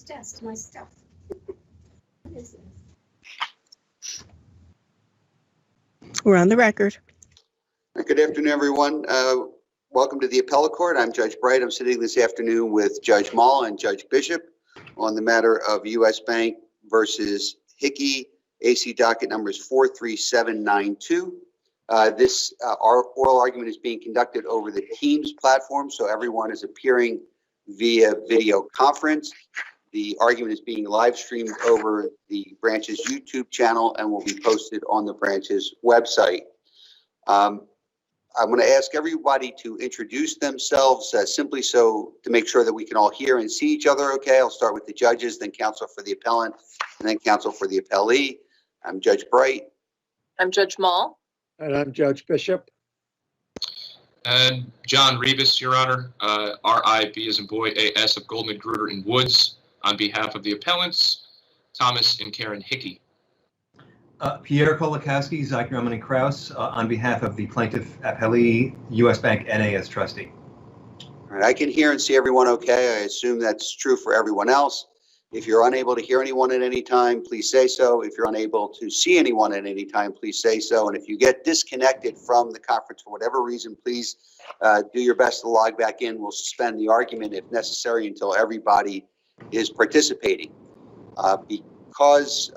desk, my stuff. What is this? We're on the record. Good afternoon, everyone. Welcome to the Appellate Court. I'm Judge Bright. I'm sitting this afternoon with Judge Mall and Judge Bishop on the matter of U.S. Bank versus Hickey, AC docket numbers 43792. Our oral argument is being conducted over the Teams platform, so everyone is appearing via video conference. The argument is being live streamed over the branch's YouTube channel and will be posted on the branch's website. I'm going to ask everybody to introduce themselves simply so to make sure that we can all hear and see each other okay. I'll start with the judges, then counsel for the appellant, and then counsel for the appellee. I'm Judge Bright. I'm Judge Mall. And I'm Judge Bishop. And John Rivas, Your Honor, R.I.B. as in boy, A.S. of Goldman, Gruder, and Woods, on behalf of the appellants, Thomas and Karen Hickey. Pierre Kolakowski, Zach Roman, and Kraus, on behalf of the plaintiff appellee, U.S. Bank N.A. as trustee. All right, I can hear and see everyone okay. I assume that's true for everyone else. If you're unable to hear anyone at any time, please say so. If you're unable to see anyone at any time, please say so. And if you get disconnected from the conference for whatever reason, please do your best to log back in. We'll suspend the argument if necessary until everybody is participating. Because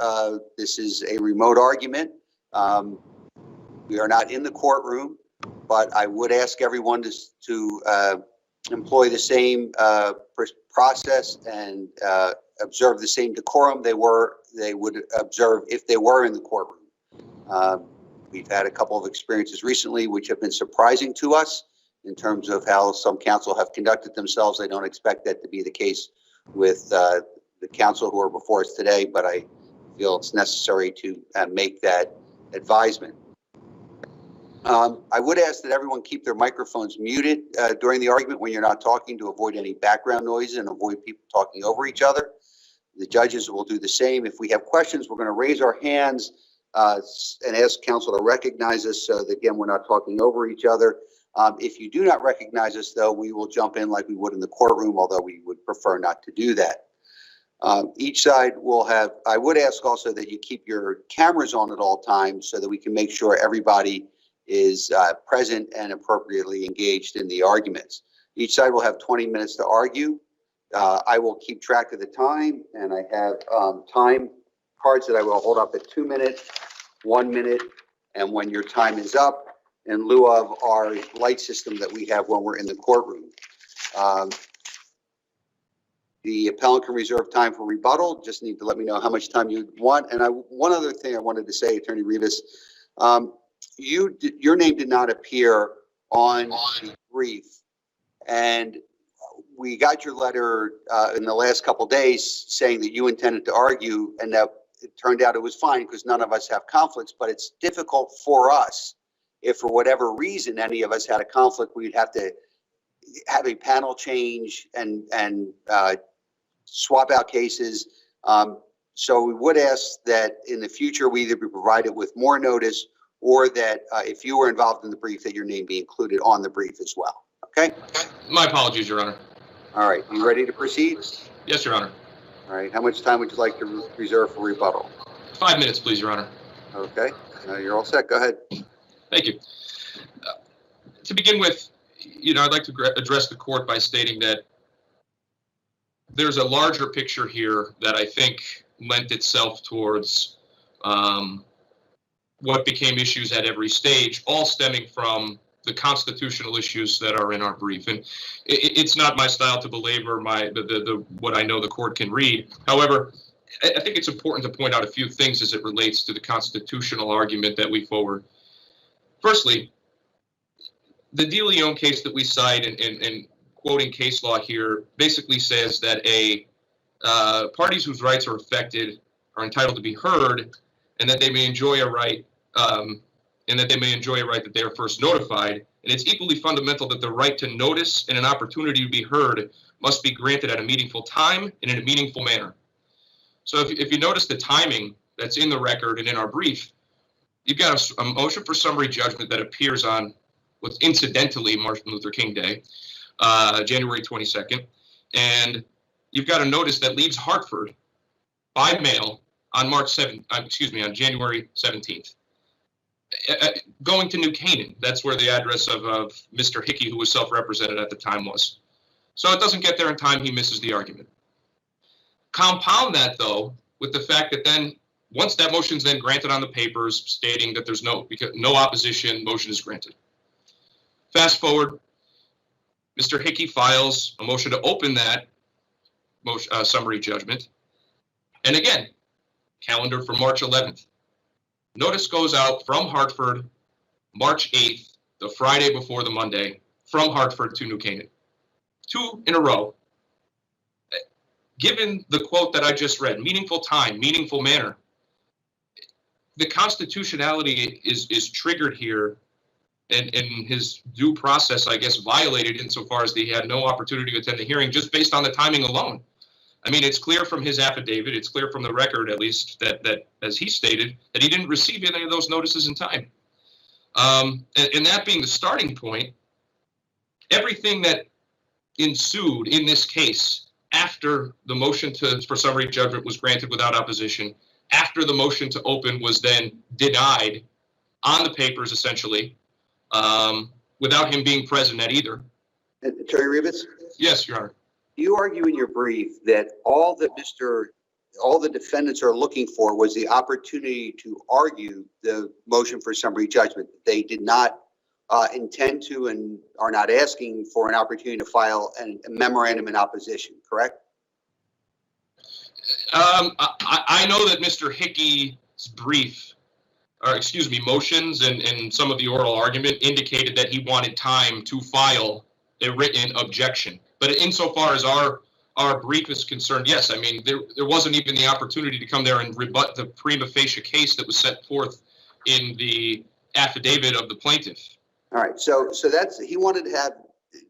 this is a remote argument, we are not in the courtroom, but I would ask everyone to employ the same process and observe the same decorum they would observe if they were in the courtroom. We've had a couple of experiences recently which have been surprising to us in terms of how some counsel have conducted themselves. I don't expect that to be the case with the counsel who are before us today, but I feel it's necessary to make that advisement. I would ask that everyone keep their microphones muted during the argument when you're not talking to avoid any background noise and avoid people talking over each other. The judges will do the same. If we have questions, we're going to raise our hands and ask counsel to recognize us so that, again, we're not talking over each other. If you do not recognize us, though, we will jump in like we would in the courtroom, although we would prefer not to do that. Each side will have, I would ask also that you keep your cameras on at all times so that we can make sure everybody is present and appropriately engaged in the arguments. Each side will have 20 minutes to argue. I will keep track of the time, and I have time cards that I will hold up at 2 minutes, 1 minute, and when your time is up, in lieu of our light system that we have when we're in the courtroom. The appellant can reserve time for rebuttal. Just need to let me know how much time you want. And one other thing I wanted to say, Attorney Rivas, your name did not appear on the brief, and we got your letter in the last couple of days saying that you intended to argue, and that it turned out it was fine because none of us have conflicts. But it's difficult for us if, for whatever reason, any of us had a conflict. We'd have to have a panel change and swap out cases. So we would ask that in the future we either be provided with more notice, or that if you were involved in the brief, that your name be included on the brief as well. Okay? My apologies, Your Honor. All right. You ready to proceed? Yes, Your Honor. All right. How much time would you like to reserve for rebuttal? 5 minutes, please, Your Honor. Okay. You're all set. Go ahead. Thank you. To begin with, I'd like to address the court by stating that there's a larger picture here that I think lent itself towards what became issues at every stage, all stemming from the constitutional issues that are in our brief. And it's not my style to belabor what I know the court can read. However, I think it's important to point out a few things as it relates to the constitutional argument that we forward. Firstly, the De Leon case that we cite and quoting case law here basically says that parties whose rights are affected are entitled to be heard, and that they may enjoy a right that they are first notified. And it's equally fundamental that the right to notice and an opportunity to be heard must be granted at a meaningful time and in a meaningful manner. So if you notice the timing that's in the record and in our brief, you've got a motion for summary judgment that appears on what's incidentally Martin Luther King Day, January 22nd. And you've got a notice that leaves Hartford by mail on on January 17th. Going to New Canaan, that's where the address of Mr. Hickey, who was self-represented at the time, was. So it doesn't get there in time, he misses the argument. Compound that, though, with the fact that then, once that motion is then granted on the papers, stating that there's no opposition, motion is granted. Fast forward, Mr. Hickey files a motion to open that summary judgment. And again, calendared for March 11th. Notice goes out from Hartford, March 8th, the Friday before the Monday, from Hartford to New Canaan. 2 in a row. Given the quote that I just read, meaningful time, meaningful manner, the constitutionality is triggered here, and his due process, I guess, violated insofar as he had no opportunity to attend the hearing just based on the timing alone. I mean, it's clear from his affidavit, it's clear from the record, at least, that as he stated, that he didn't receive any of those notices in time. And that being the starting point, everything that ensued in this case after the motion for summary judgment was granted without opposition, after the motion to open was then denied on the papers, essentially, without him being present at either. Attorney Rivas? Yes, Your Honor. You argue in your brief that all the defendants are looking for was the opportunity to argue the motion for summary judgment. They did not intend to and are not asking for an opportunity to file a memorandum in opposition, correct? I know that Mr. Hickey's brief, or excuse me, motions and some of the oral argument indicated that he wanted time to file a written objection. But insofar as our brief is concerned, yes, I mean, there wasn't even the opportunity to come there and rebut the prima facie case that was set forth in the affidavit of the plaintiff. All right, so that's, he wanted to have,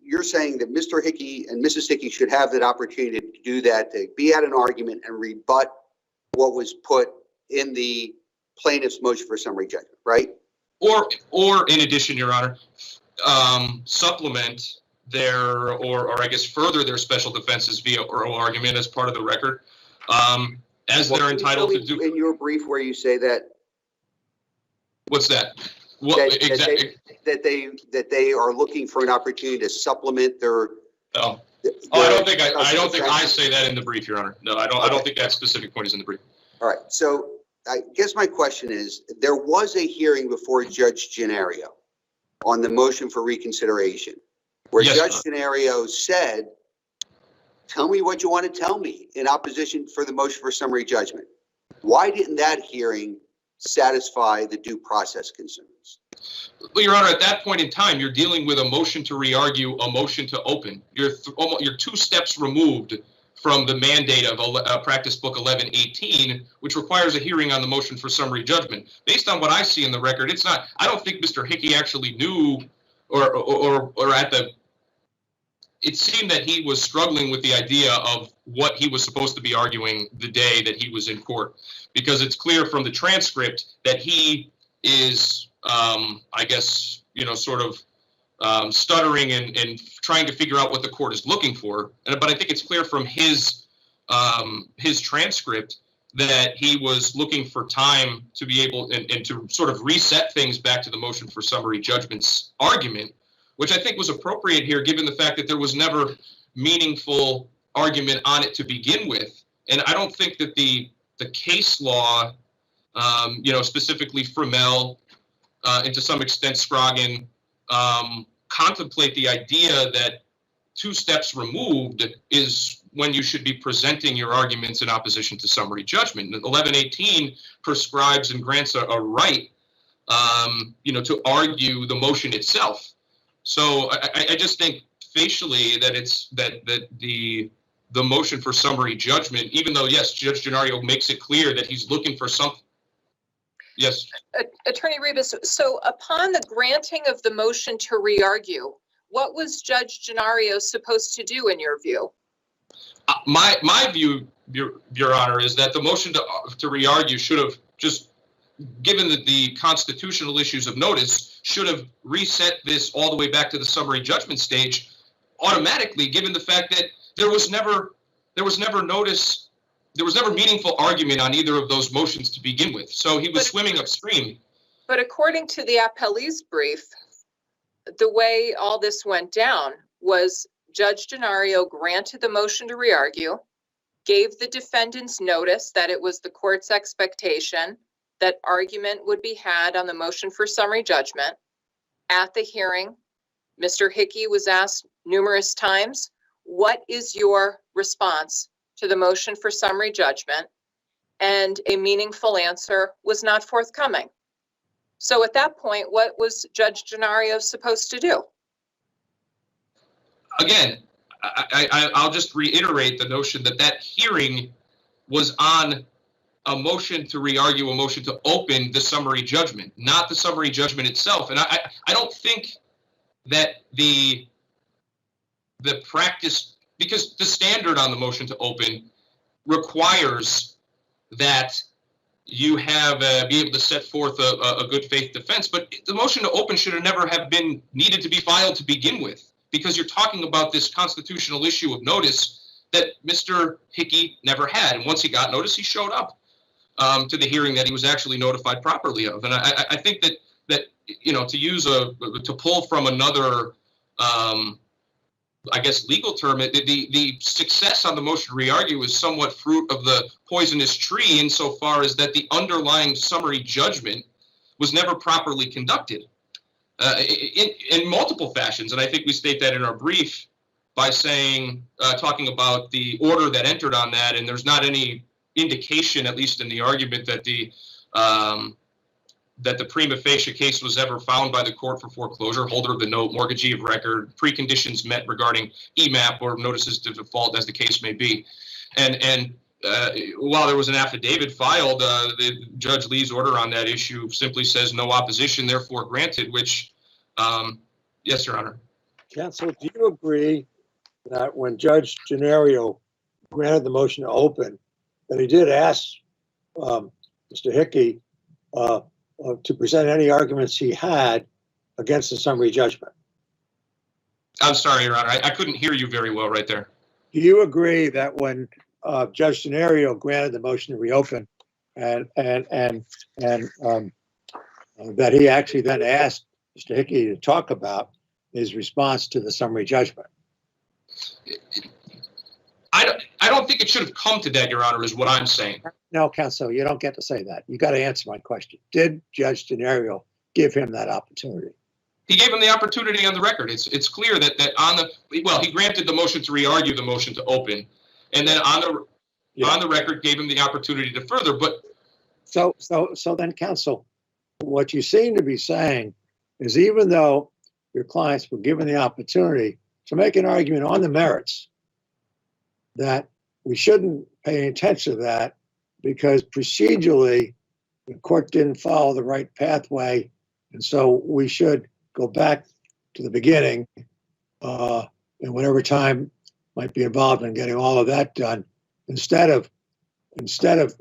you're saying that Mr. Hickey and Mrs. Hickey should have that opportunity to do that, to be at an argument and rebut what was put in the plaintiff's motion for summary judgment, right? Or in addition, Your Honor, supplement their, or I guess further their special defenses via oral argument as part of the record, as they're entitled to do. In your brief where you say that. What's that? That they are looking for an opportunity to supplement their. I don't think I say that in the brief, Your Honor. No, I don't think that specific point is in the brief. All right. So I guess my question is, there was a hearing before Judge Gennario on the motion for reconsideration, where yes, Judge Gennario said, tell me what you want to tell me in opposition for the motion for summary judgment. Why didn't that hearing satisfy the due process concerns? Well, Your Honor, at that point in time, you're dealing with a motion to re-argue, a motion to open. You're 2 steps removed from the mandate of Practice Book 1118, which requires a hearing on the motion for summary judgment. Based on what I see in the record, it's not. I don't think Mr. Hickey actually knew, or at the. It seemed that he was struggling with the idea of what he was supposed to be arguing the day that he was in court, because it's clear from the transcript that he is, I guess, sort of stuttering and trying to figure out what the court is looking for. But I think it's clear from his transcript that he was looking for time to be able and to sort of reset things back to the motion for summary judgment's argument, which I think was appropriate here, given the fact that there was never meaningful argument on it to begin with. And I don't think that the case law, specifically Fromell, and to some extent Scroggin, contemplate the idea that 2 steps removed is when you should be presenting your arguments in opposition to summary judgment. 1118 prescribes and grants a right, to argue the motion itself. So I just think facially that it's that the motion for summary judgment, even though, yes, Judge Gennario makes it clear that he's looking for something. Yes. Attorney Rivas, so upon the granting of the motion to re-argue, what was Judge Gennario supposed to do in your view? My view, Your Honor, is that the motion to re-argue should have just, given the constitutional issues of notice, should have reset this all the way back to the summary judgment stage automatically, given the fact that there was never there was never notice, there was never meaningful argument on either of those motions to begin with. So he was swimming upstream. But according to the appellee's brief, the way all this went down was Judge Denario granted the motion to re-argue, gave the defendants notice that it was the court's expectation that argument would be had on the motion for summary judgment. At the hearing, Mr. Hickey was asked numerous times, what is your response to the motion for summary judgment? And a meaningful answer was not forthcoming. So at that point, what was Judge Denario supposed to do? Again, I'll just reiterate the notion that that hearing was on a motion to re-argue, a motion to open the summary judgment, not the summary judgment itself. And I don't think that the practice, because the standard on the motion to open requires that you have be able to set forth a good faith defense, but the motion to open should have never have been needed to be filed to begin with, because you're talking about this constitutional issue of notice that Mr. Hickey never had. And once he got notice, he showed up to the hearing that he was actually notified properly of. And I think that you know, to pull from another, I guess, legal term, the success on the motion to re-argue is somewhat fruit of the poisonous tree insofar as that the underlying summary judgment was never properly conducted in multiple fashions. And I think we state that in our brief by saying, talking about the order that entered on that, and there's not any indication, at least in the argument, that the prima facie case was ever found by the court for foreclosure, holder of the note, mortgagee of record, preconditions met regarding EMAP or notices to default, as the case may be. And while there was an affidavit filed, the Judge Lee's order on that issue simply says no opposition, therefore granted, which, yes, Your Honor. Counsel, do you agree that when Judge Denario granted the motion to open, that he did ask Mr. Hickey to present any arguments he had against the summary judgment? I'm sorry, Your Honor. I couldn't hear you very well right there. Do you agree that when Judge Denario granted the motion to reopen and that he actually then asked Mr. Hickey to talk about his response to the summary judgment? I don't think it should have come to that, Your Honor, is what I'm saying. No, counsel, you don't get to say that. You got to answer my question. Did Judge Denario give him that opportunity? He gave him the opportunity on the record. It's clear that he granted the motion to re-argue the motion to open, and then on the record gave him the opportunity to further. But so then, counsel, what you seem to be saying is, even though your clients were given the opportunity to make an argument on the merits, that we shouldn't pay any attention to that because procedurally the court didn't follow the right pathway, and so we should go back to the beginning and whatever time might be involved in getting all of that done, instead of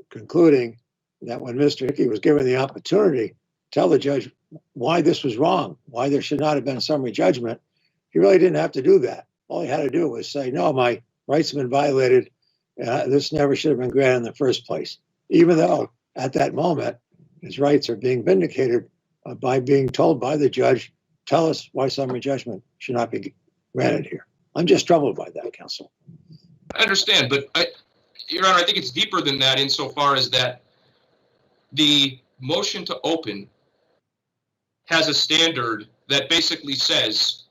concluding that when Mr. Hickey was given the opportunity, tell the judge why this was wrong, why there should not have been a summary judgment. He really didn't have to do that. All he had to do was say, no, my rights have been violated. This never should have been granted in the first place, even though at that moment his rights are being vindicated by being told by the judge, tell us why summary judgment should not be granted here. I'm just troubled by that, counsel. I understand, but Your Honor, I think it's deeper than that insofar as that the motion to open has a standard that basically says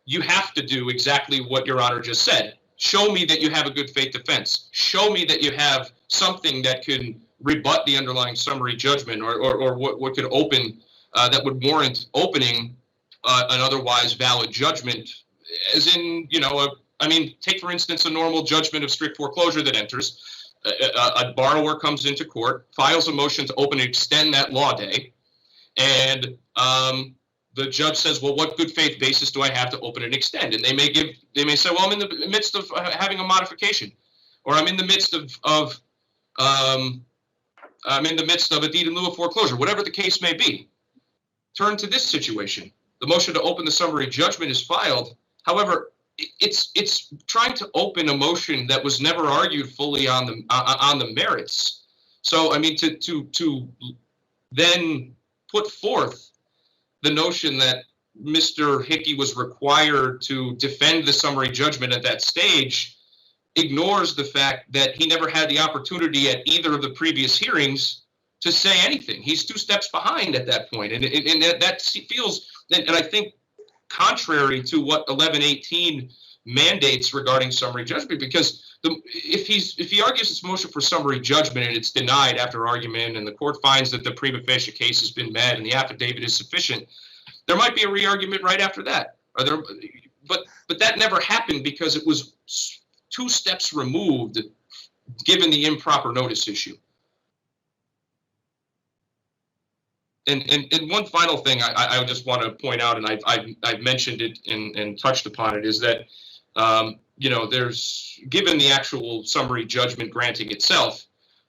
you have to do exactly what Your Honor just said. Show me that you have a good faith defense. Show me that you have something that can rebut the underlying summary judgment or what could open, that would warrant opening an otherwise valid judgment, as in, take for instance a normal judgment of strict foreclosure that enters. A borrower comes into court, files a motion to open and extend that law day, and the judge says, well, what good faith basis do I have to open and extend? And they may say, well, I'm in the midst of having a modification, or I'm in the midst of a deed in lieu of foreclosure, whatever the case may be. Turn to this situation. The motion to open the summary judgment is filed. However, it's trying to open a motion that was never argued fully on the merits. So, I mean, to then put forth the notion that Mr. Hickey was required to defend the summary judgment at that stage ignores the fact that he never had the opportunity at either of the previous hearings to say anything. He's 2 steps behind at that point. And that feels, and I think, contrary to what 1118 mandates regarding summary judgment, because if he argues this motion for summary judgment and it's denied after argument and the court finds that the prima facie case has been met and the affidavit is sufficient, there might be a re-argument right after that. But that never happened because it was 2 steps removed given the improper notice issue. And one final thing I just want to point out, and I've mentioned it and touched upon it, is that there's, given the actual summary judgment granting itself,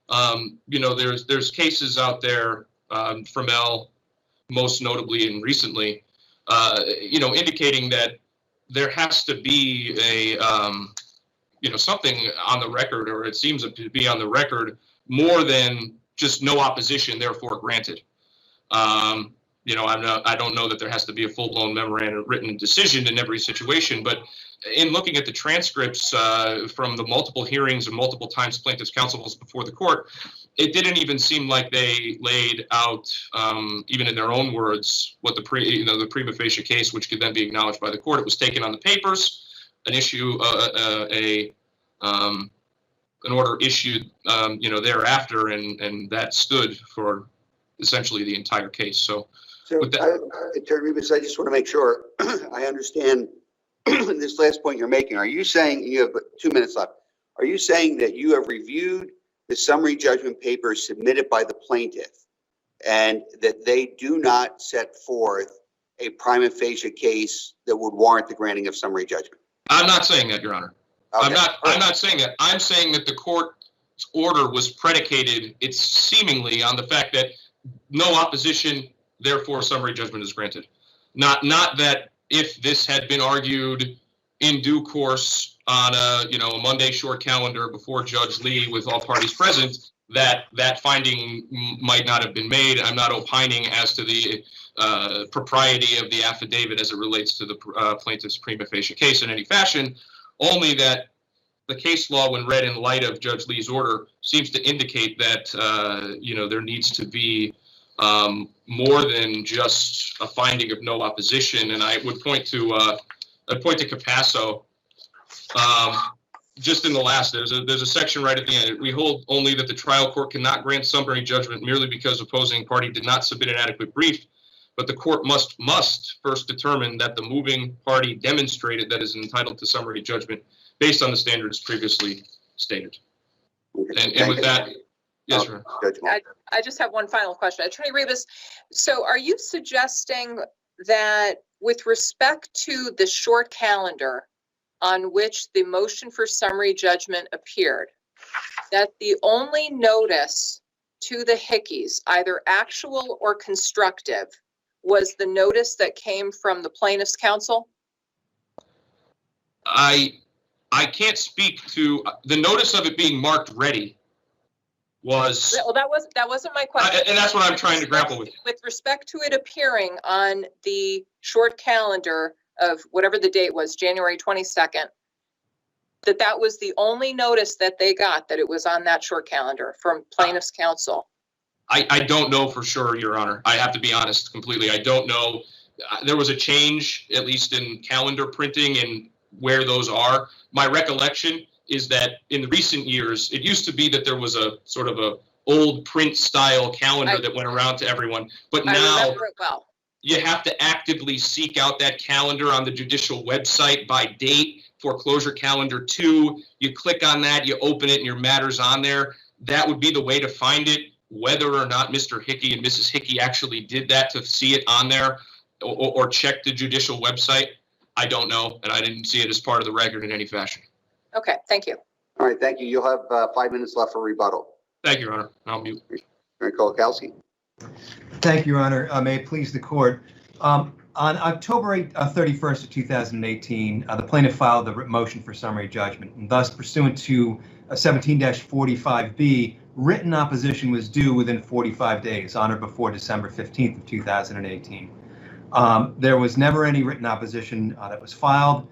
there's cases out there from L, most notably and recently, indicating that there has to be a something on the record, or it seems to be on the record, more than just no opposition, therefore granted. I don't know that there has to be a full-blown memorandum written decision in every situation, but in looking at the transcripts from the multiple hearings and multiple times plaintiff's counsel was before the court, it didn't even seem like they laid out, even in their own words, what the prima facie case, which could then be acknowledged by the court. It was taken on the papers, an issue, an order issued, thereafter, and that stood for essentially the entire case. So Attorney Rivas, I just want to make sure I understand this last point you're making. Are you saying, you have 2 minutes left, are you saying that you have reviewed the summary judgment papers submitted by the plaintiff and that they do not set forth a prima facie case that would warrant the granting of summary judgment? I'm not saying that, Your Honor. Okay. I'm not saying that. I'm saying that the court's order was predicated, it's seemingly, on the fact that no opposition, therefore summary judgment is granted. Not that if this had been argued in due course on a Monday short calendar before Judge Lee with all parties present, that finding might not have been made. I'm not opining as to the propriety of the affidavit as it relates to the plaintiff's prima facie case in any fashion, only that the case law, when read in light of Judge Lee's order, seems to indicate that there needs to be more than just a finding of no opposition. And I would point to Capasso. Just in the last, there's a section right at the end. We hold only that the trial court cannot grant summary judgment merely because opposing party did not submit an adequate brief, but the court must first determine that the moving party demonstrated that is entitled to summary judgment based on the standards previously stated. And with that, yes, sir. I just have one final question. Attorney Rivas, so are you suggesting that with respect to the short calendar on which the motion for summary judgment appeared, that the only notice to the Hickeys, either actual or constructive, was the notice that came from the plaintiff's counsel? I can't speak to the notice of it being marked ready. Well, that wasn't my question. And that's what I'm trying to grapple with. With respect to it appearing on the short calendar of whatever the date was, January 22nd, that was the only notice that they got, that it was on that short calendar from plaintiff's counsel. I don't know for sure, Your Honor. I have to be honest completely. I don't know. There was a change, at least in calendar printing and where those are. My recollection is that in recent years, it used to be that there was a sort of a old print style calendar that went around to everyone. But now remember it well. You have to actively seek out that calendar on the judicial website by date, foreclosure calendar 2. You click on that, you open it, and your matter's on there. That would be the way to find it. Whether or not Mr. Hickey and Mrs. Hickey actually did that to see it on there or check the judicial website, I don't know, and I didn't see it as part of the record in any fashion. Okay, thank you. All right, thank you. You'll have 5 minutes left for rebuttal. Thank you, Your Honor. I'll mute. Attorney Kolakowski. Thank you, Your Honor. May it please the court. On October 31st of 2018, the plaintiff filed the motion for summary judgment, and thus pursuant to 17-45B, written opposition was due within 45 days, on or before December 15th of 2018. There was never any written opposition that was filed.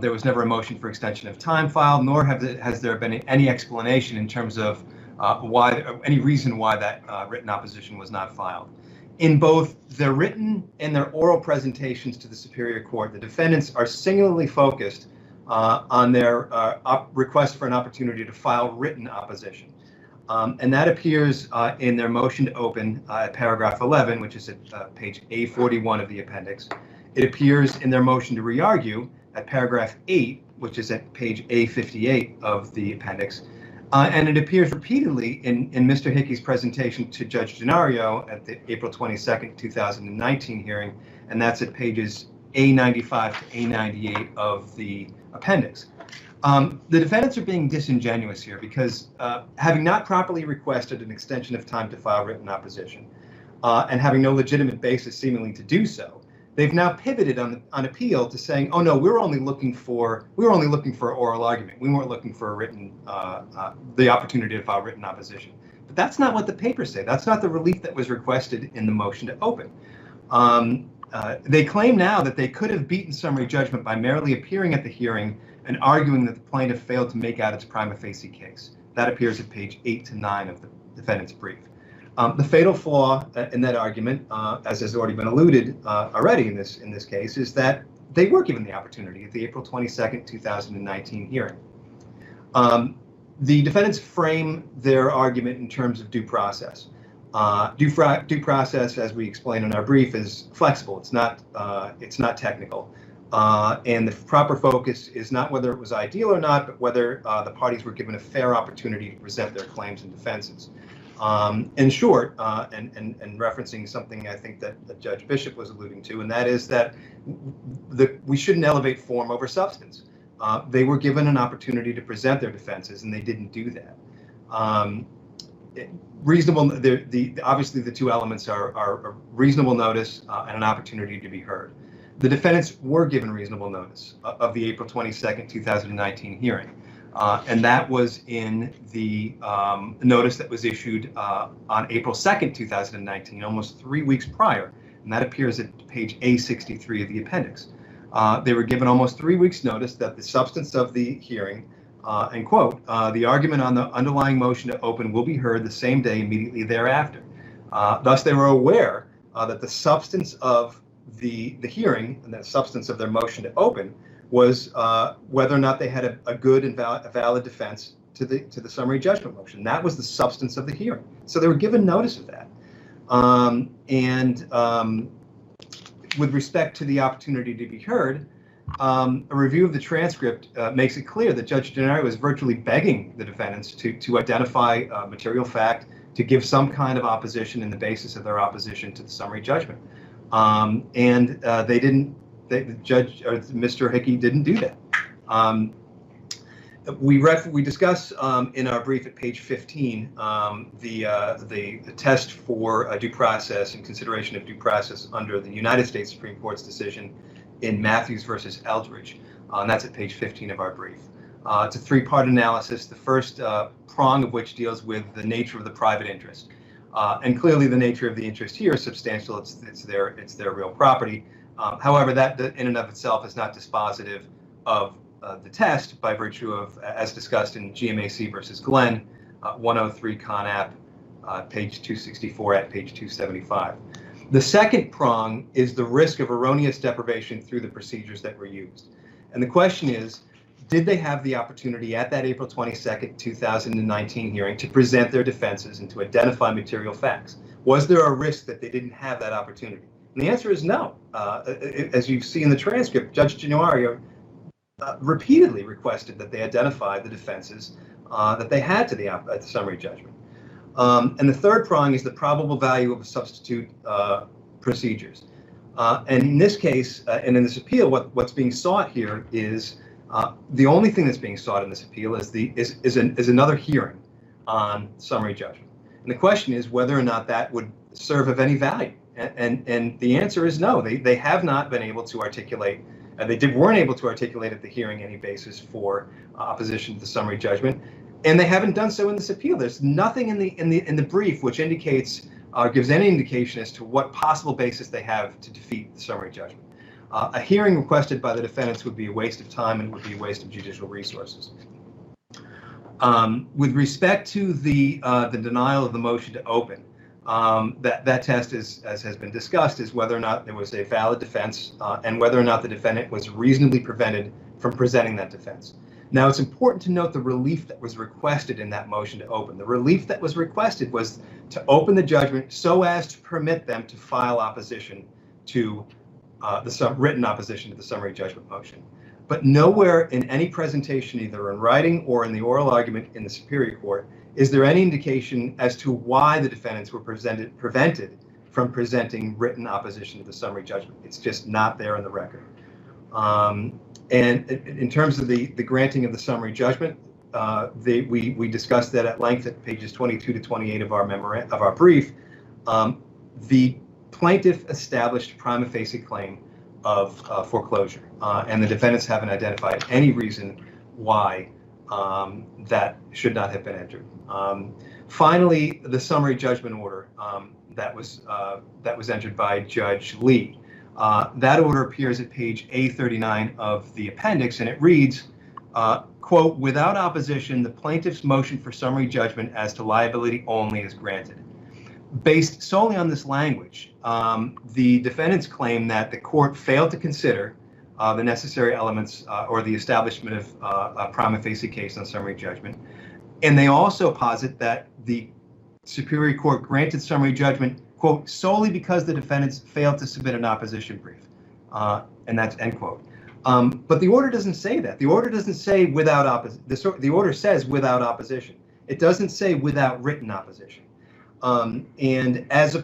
There was never a motion for extension of time filed, nor has there been any explanation in terms of any reason why that written opposition was not filed. In both their written and their oral presentations to the Superior Court, the defendants are singularly focused on their request for an opportunity to file written opposition. And that appears in their motion to open at paragraph 11, which is at page A41 of the appendix. It appears in their motion to re-argue at paragraph 8, which is at page A58 of the appendix. And it appears repeatedly in Mr. Hickey's presentation to Judge Denario at the April 22nd, 2019 hearing, and that's at pages A95 to A98 of the appendix. The defendants are being disingenuous here because having not properly requested an extension of time to file written opposition and having no legitimate basis seemingly to do so, they've now pivoted on appeal to saying, "Oh no, we were only looking for oral argument. We weren't looking for a written the opportunity to file written opposition." But that's not what the papers say. That's not the relief that was requested in the motion to open. They claim now that they could have beaten summary judgment by merely appearing at the hearing and arguing that the plaintiff failed to make out its prima facie case. That appears at page 8 to 9 of the defendant's brief. The fatal flaw in that argument, as has already been alluded already in this case, is that they were given the opportunity at the April 22nd, 2019 hearing. The defendants frame their argument in terms of due process. Due process, as we explained in our brief, is flexible. It's not technical. And the proper focus is not whether it was ideal or not, but whether the parties were given a fair opportunity to present their claims and defenses. In short, and referencing something I think that Judge Bishop was alluding to, and that is that we shouldn't elevate form over substance. They were given an opportunity to present their defenses, and they didn't do that. Obviously, the two elements are reasonable notice and an opportunity to be heard. The defendants were given reasonable notice of the April 22nd, 2019 hearing. And that was in the notice that was issued on April 2nd, 2019, almost 3 weeks prior. And that appears at page A63 of the appendix. They were given almost 3 weeks notice that the substance of the hearing, and quote, the argument on the underlying motion to open will be heard the same day immediately thereafter. Thus, they were aware that the substance of the hearing and the substance of their motion to open was whether or not they had a good and valid defense to the summary judgment motion. That was the substance of the hearing. So they were given notice of that. With respect to the opportunity to be heard, a review of the transcript makes it clear that Judge Denario was virtually begging the defendants to identify material fact, to give some kind of opposition in the basis of their opposition to the summary judgment. They didn't. The judge, or Mr. Hickey, didn't do that. We discuss in our brief at page 15 the test for due process and consideration of due process under the United States Supreme Court's decision in Matthews versus Eldridge, and that's at page 15 of our brief. It's a three-part analysis. The first prong of which deals with the nature of the private interest, and clearly the nature of the interest here is substantial. It's their real property. However, that in and of itself is not dispositive of the test by virtue of, as discussed in GMAC versus Glenn, 103 Con App, page 264 at page 275. The second prong is the risk of erroneous deprivation through the procedures that were used. And the question is, did they have the opportunity at that April 22nd, 2019 hearing to present their defenses and to identify material facts? Was there a risk that they didn't have that opportunity? And the answer is no. As you see in the transcript, Judge Denario repeatedly requested that they identify the defenses that they had to the summary judgment. And the third prong is the probable value of substitute procedures. And in this case, and in this appeal, what's being sought here is the only thing that's being sought in this appeal is another hearing on summary judgment. And the question is whether or not that would serve of any value. And the answer is no. They have not been able to articulate, weren't able to articulate at the hearing any basis for opposition to the summary judgment, and they haven't done so in this appeal. There's nothing in the brief which indicates gives any indication as to what possible basis they have to defeat the summary judgment. A hearing requested by the defendants would be a waste of time and would be a waste of judicial resources. With respect to the denial of the motion to open, that test is, as has been discussed, is whether or not there was a valid defense and whether or not the defendant was reasonably prevented from presenting that defense. Now, it's important to note the relief that was requested in that motion to open. The relief that was requested was to open the judgment so as to permit them to file opposition to written opposition to the summary judgment motion. But nowhere in any presentation, either in writing or in the oral argument in the Superior Court, is there any indication as to why the defendants were prevented from presenting written opposition to the summary judgment. It's just not there in the record. And in terms of the granting of the summary judgment, we discussed that at length at pages 22 to 28 of our brief. The plaintiff established prima facie claim of foreclosure, and the defendants haven't identified any reason why that should not have been entered. Finally, the summary judgment order that was entered by Judge Lee. That order appears at page A39 of the appendix, and it reads, quote, "Without opposition, the plaintiff's motion for summary judgment as to liability only is granted." Based solely on this language, the defendants claim that the court failed to consider the necessary elements or the establishment of a prima facie case on summary judgment. And they also posit that the Superior Court granted summary judgment, quote, "solely because the defendants failed to submit an opposition brief." And that's end quote. But the order doesn't say that. The order doesn't say without opposition. The order says without opposition. It doesn't say without written opposition. And as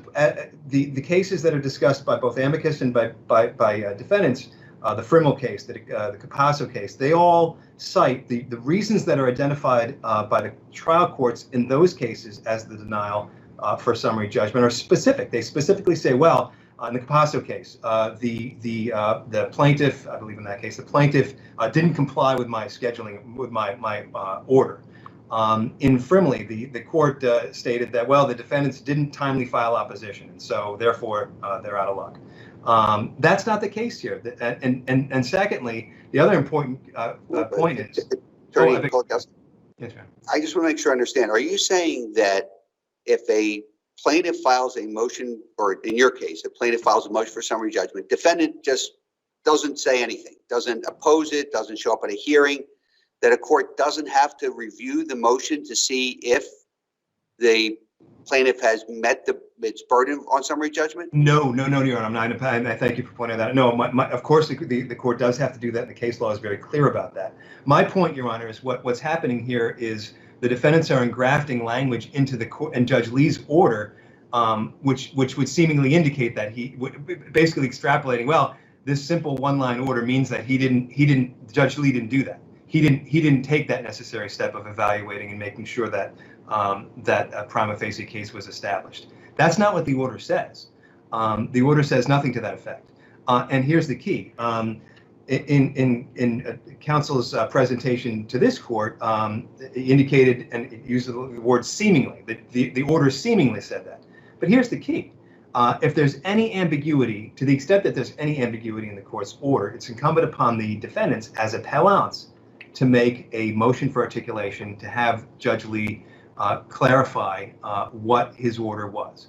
the cases that are discussed by both amicus and by defendants, the Frimmel case, the Capasso case, they all cite the reasons that are identified by the trial courts in those cases as the denial for summary judgment are specific. They specifically say, well, in the Capasso case, the plaintiff, I believe in that case, the plaintiff didn't comply with my scheduling, with my order. In Frimmel, the court stated that, well, the defendants didn't timely file opposition, and so therefore they're out of luck. That's not the case here. And secondly, the other important point is, Attorney Kolakowski, yes, ma'am. I just want to make sure I understand. Are you saying that if a plaintiff files a motion, or in your case, a plaintiff files a motion for summary judgment, defendant just doesn't say anything, doesn't oppose it, doesn't show up at a hearing, that a court doesn't have to review the motion to see if the plaintiff has met its burden on summary judgment? No, Your Honor. I thank you for pointing that out. No, of course, the court does have to do that, and the case law is very clear about that. My point, Your Honor, is what's happening here is the defendants are engrafting language into the court and Judge Lee's order, which would seemingly indicate that he basically extrapolating. Well, this simple one-line order means that Judge Lee didn't do that. He didn't take that necessary step of evaluating and making sure that that a prima facie case was established. That's not what the order says. The order says nothing to that effect. And here's the key. In counsel's presentation to this court, indicated and it used the word seemingly. The order seemingly said that. But here's the key. If there's any ambiguity, to the extent that there's any ambiguity in the court's order, it's incumbent upon the defendants as appellants to make a motion for articulation to have Judge Lee clarify what his order was.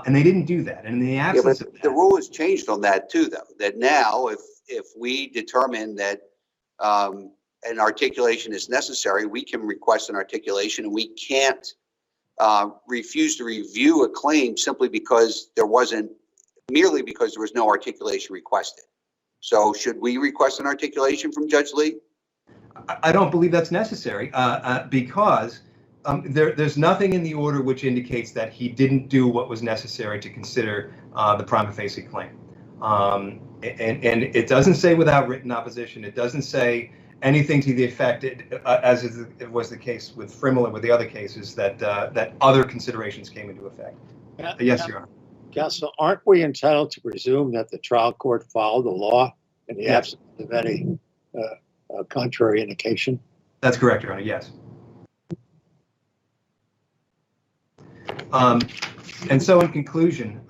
And they didn't do that. And in the absence of that, the rule has changed on that too, though, that now if we determine that an articulation is necessary, we can request an articulation, and we can't refuse to review a claim simply because merely because there was no articulation requested. So should we request an articulation from Judge Lee? I don't believe that's necessary because there's nothing in the order which indicates that he didn't do what was necessary to consider the prima facie claim. And it doesn't say without written opposition. It doesn't say anything to the effect, as it was the case with Frimmel and with the other cases, that other considerations came into effect. Yes, Your Honor. Counsel, aren't we entitled to presume that the trial court followed the law in the Yes. absence of any contrary indication? That's correct, Your Honor, yes. And so in conclusion,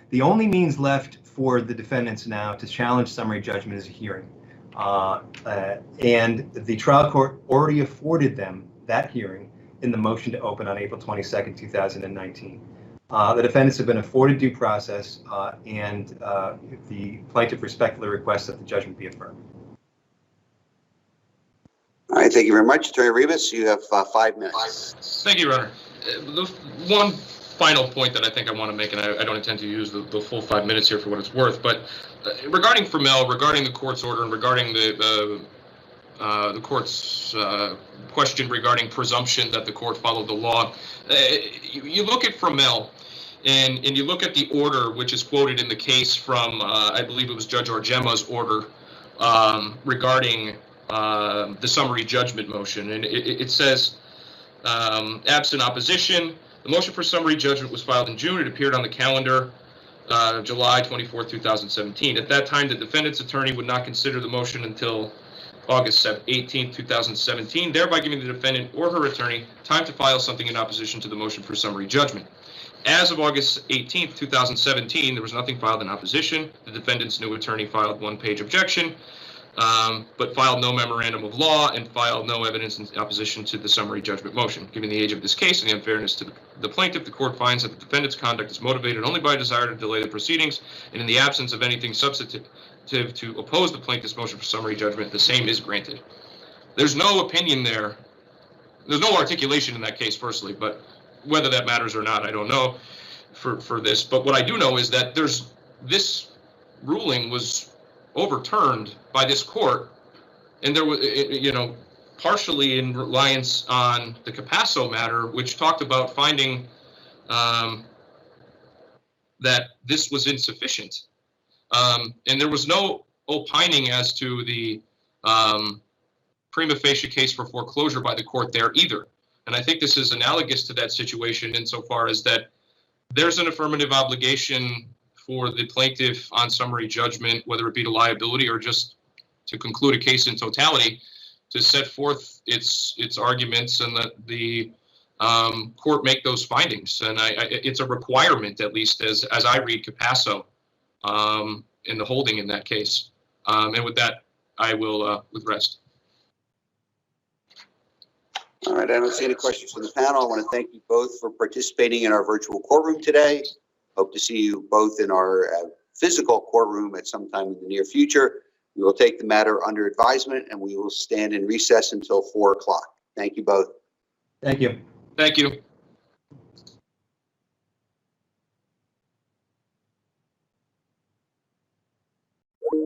the only means left for the defendants now to challenge summary judgment is a hearing. And the trial court already afforded them that hearing in the motion to open on April 22nd, 2019. The defendants have been afforded due process, and the plaintiff respectfully requests that the judgment be affirmed. All right, thank you very much. Attorney Rivas, you have 5 minutes. Thank you, Your Honor. The one final point that I think I want to make, and I don't intend to use the full 5 minutes here for what it's worth, but regarding Fromell, regarding the court's order, and regarding the court's question regarding presumption that the court followed the law, you look at Fromell, and you look at the order which is quoted in the case from, I believe it was Judge Argema's order regarding the summary judgment motion, and it says, absent opposition, the motion for summary judgment was filed in June. It appeared on the calendar July 24, 2017. At that time, the defendant's attorney would not consider the motion until August 18, 2017, thereby giving the defendant or her attorney time to file something in opposition to the motion for summary judgment. As of August 18, 2017, there was nothing filed in opposition. The defendant's new attorney filed one-page objection, but filed no memorandum of law and filed no evidence in opposition to the summary judgment motion. Given the age of this case and the unfairness to the plaintiff, the court finds that the defendant's conduct is motivated only by a desire to delay the proceedings, and in the absence of anything substantive to oppose the plaintiff's motion for summary judgment, the same is granted. There's no opinion there. There's no articulation in that case, firstly, but whether that matters or not, I don't know for this. But what I do know is that this ruling was overturned by this court, and there was, partially in reliance on the Capasso matter, which talked about finding that this was insufficient. And there was no opining as to the prima facie case for foreclosure by the court there either. And I think this is analogous to that situation insofar as that there's an affirmative obligation for the plaintiff on summary judgment, whether it be to liability or just to conclude a case in totality, to set forth its arguments and that the court make those findings. And it's a requirement, at least as I read Capasso in the holding in that case. And with that, I will rest. All right, I don't see any questions from the panel. I want to thank you both for participating in our virtual courtroom today. Hope to see you both in our physical courtroom at some time in the near future. We will take the matter under advisement, and we will stand in recess until 4 o'clock. Thank you both. Thank you. Thank you.